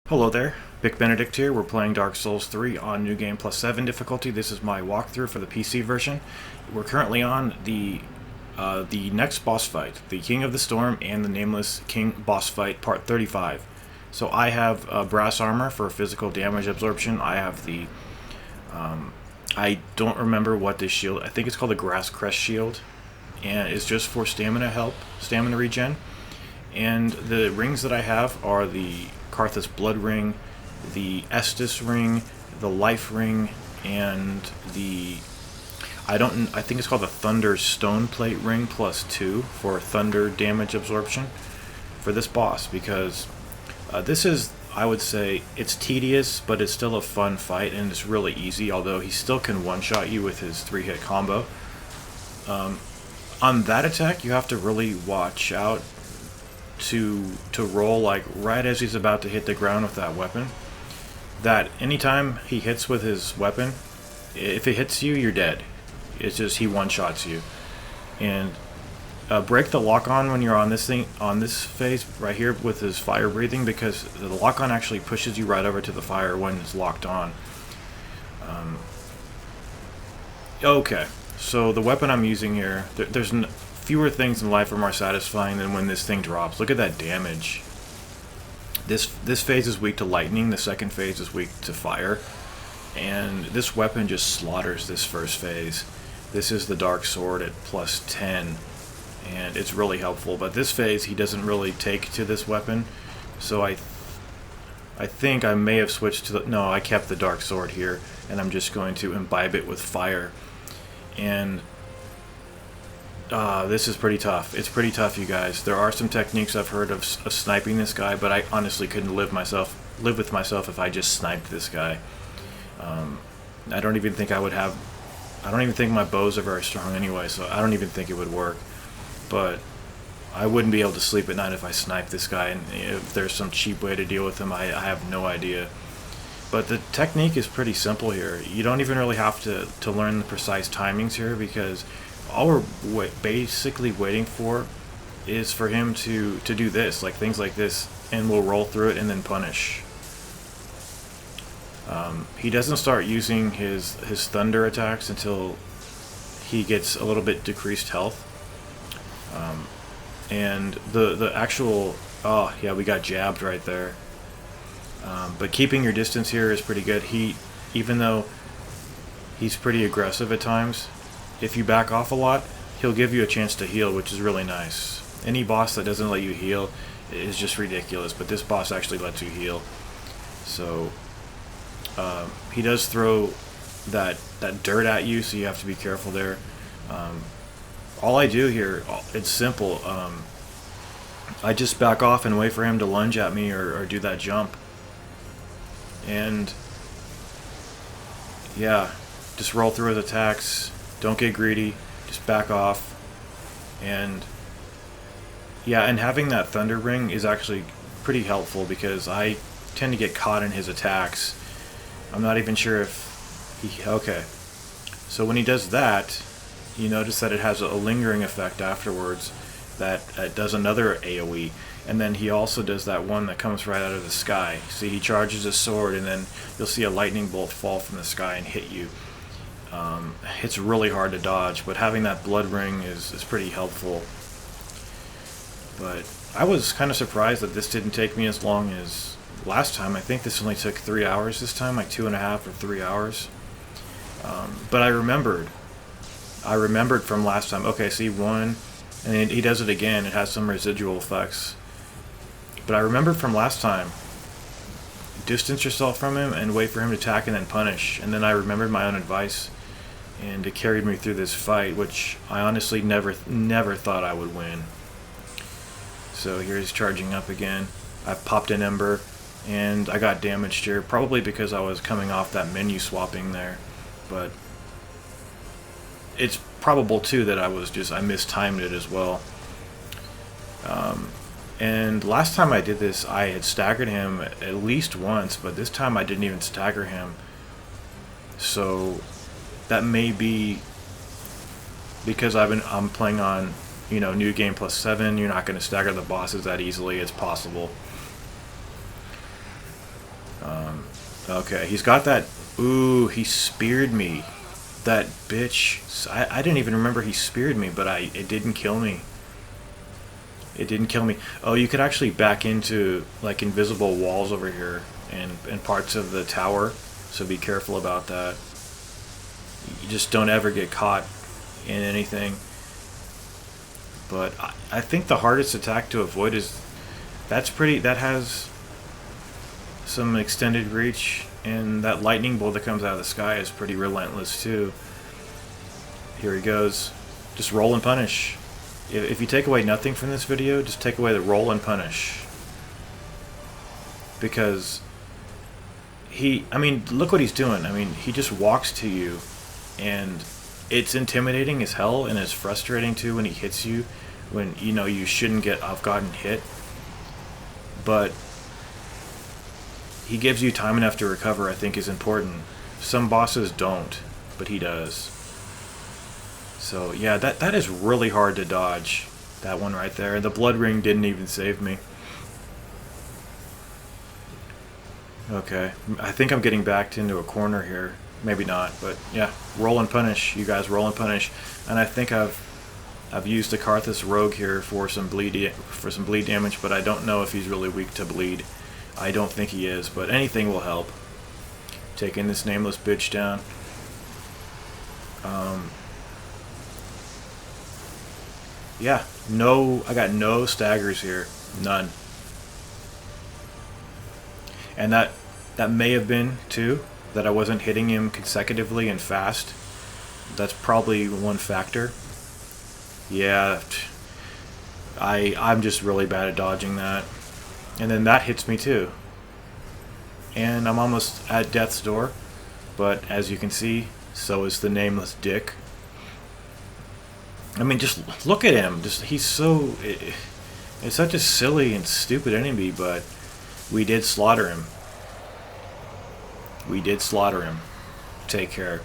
Hello there, Vic Benedict here. We're playing Dark Souls 3 on New Game Plus 7 difficulty. This is my walkthrough for the PC version. We're currently on the next boss fight, the King of the Storm and the Nameless King boss fight, part 35. So I have brass armor for physical damage absorption. I have the I don't remember what this shield. I think it's called the Grass Crest shield, and it's just for stamina regen. And the rings that I have are the Karthus Blood Ring, the Estus Ring, the Life Ring, and the I think it's called the Thunder Stone Plate Ring +2 for thunder damage absorption for this boss, because this is, I would say, it's tedious, but it's still a fun fight, and it's really easy, although he still can one-shot you with his 3-hit combo. On that attack, you have to really watch out to roll like right as he's about to hit the ground with that weapon. That anytime he hits with his weapon, if it hits you, you're dead. It's just he one-shots you. And break the lock-on when you're on this phase right here with his fire breathing, because the lock-on actually pushes you right over to the fire when it's locked on. Okay, so the weapon I'm using here, there's fewer things in life are more satisfying than when this thing drops. Look at that damage. This phase is weak to lightning, the second phase is weak to fire, and this weapon just slaughters this first phase. This is the Dark Sword at +10, and it's really helpful, but this phase he doesn't really take to this weapon, so I think I may have switched to no, I kept the Dark Sword here, and I'm just going to imbibe it with fire. And this is pretty tough. It's pretty tough, you guys. There are some techniques I've heard of sniping this guy, but I honestly couldn't live with myself if I just sniped this guy. I don't even think my bows are very strong anyway, so I don't even think it would work. But I wouldn't be able to sleep at night if I sniped this guy, and if there's some cheap way to deal with him, I have no idea. But the technique is pretty simple here. You don't even really have to learn the precise timings here, because all we're basically waiting for is for him to do this, like things like this, and we'll roll through it and then punish. He doesn't start using his thunder attacks until he gets a little bit decreased health. And the actual, oh yeah, we got jabbed right there. But keeping your distance here is pretty good. Even though he's pretty aggressive at times, if you back off a lot, he'll give you a chance to heal, which is really nice. Any boss that doesn't let you heal is just ridiculous, but this boss actually lets you heal. So he does throw that dirt at you, so you have to be careful there. All I do here, it's simple. I just back off and wait for him to lunge at me or do that jump. And yeah, just roll through his attacks. Don't get greedy, just back off. And yeah, and having that thunder ring is actually pretty helpful, because I tend to get caught in his attacks. I'm not even sure if he, okay. So when he does that, you notice that it has a lingering effect afterwards that does another AoE. And then he also does that one that comes right out of the sky. See, he charges his sword, and then you'll see a lightning bolt fall from the sky and hit you. It's really hard to dodge, but having that blood ring is pretty helpful. But I was kind of surprised that this didn't take me as long as last time. I think this only took 3 hours this time, like 2.5 or 3 hours. But I remembered from last time. Okay, see, one, and he does it again. It has some residual effects. But I remembered from last time, distance yourself from him and wait for him to attack and then punish. And then I remembered my own advice, and it carried me through this fight, which I honestly never thought I would win. So here he's charging up again. I popped an ember, and I got damaged here, probably because I was coming off that menu swapping there. But it's probable too that I mistimed it as well. And last time I did this, I had staggered him at least once, but this time I didn't even stagger him. So that may be because I'm playing on, New Game Plus 7. You're not going to stagger the bosses that easily. It's possible. Okay, he's got that. Ooh, he speared me. That bitch. I didn't even remember he speared me, but it didn't kill me. It didn't kill me. Oh, you could actually back into like invisible walls over here and parts of the tower, so be careful about that. You just don't ever get caught in anything. But I think the hardest attack to avoid is that has some extended reach, and that lightning bolt that comes out of the sky is pretty relentless too. Here he goes. Just roll and punish. If you take away nothing from this video, just take away the roll and punish. Because I mean, look what he's doing. I mean, he just walks to you, and it's intimidating as hell, and it's frustrating too when he hits you, when you know you shouldn't have gotten hit. But he gives you time enough to recover, I think, is important. Some bosses don't, but he does. So yeah, that is really hard to dodge. That one right there. The blood ring didn't even save me. Okay, I think I'm getting backed into a corner here. Maybe not, but yeah, roll and punish. You guys roll and punish. And I think I've used the Karthus Rogue here for some bleed damage, but I don't know if he's really weak to bleed. I don't think he is, but anything will help. Taking this Nameless bitch down. Yeah, I got no staggers here. None. And that may have been, too, that I wasn't hitting him consecutively and fast. That's probably one factor. Yeah, I'm just really bad at dodging that. And then that hits me, too. And I'm almost at death's door. But as you can see, so is the Nameless dick. I mean, just look at him. He's so... It's such a silly and stupid enemy, but we did slaughter him. We did slaughter him. Take care.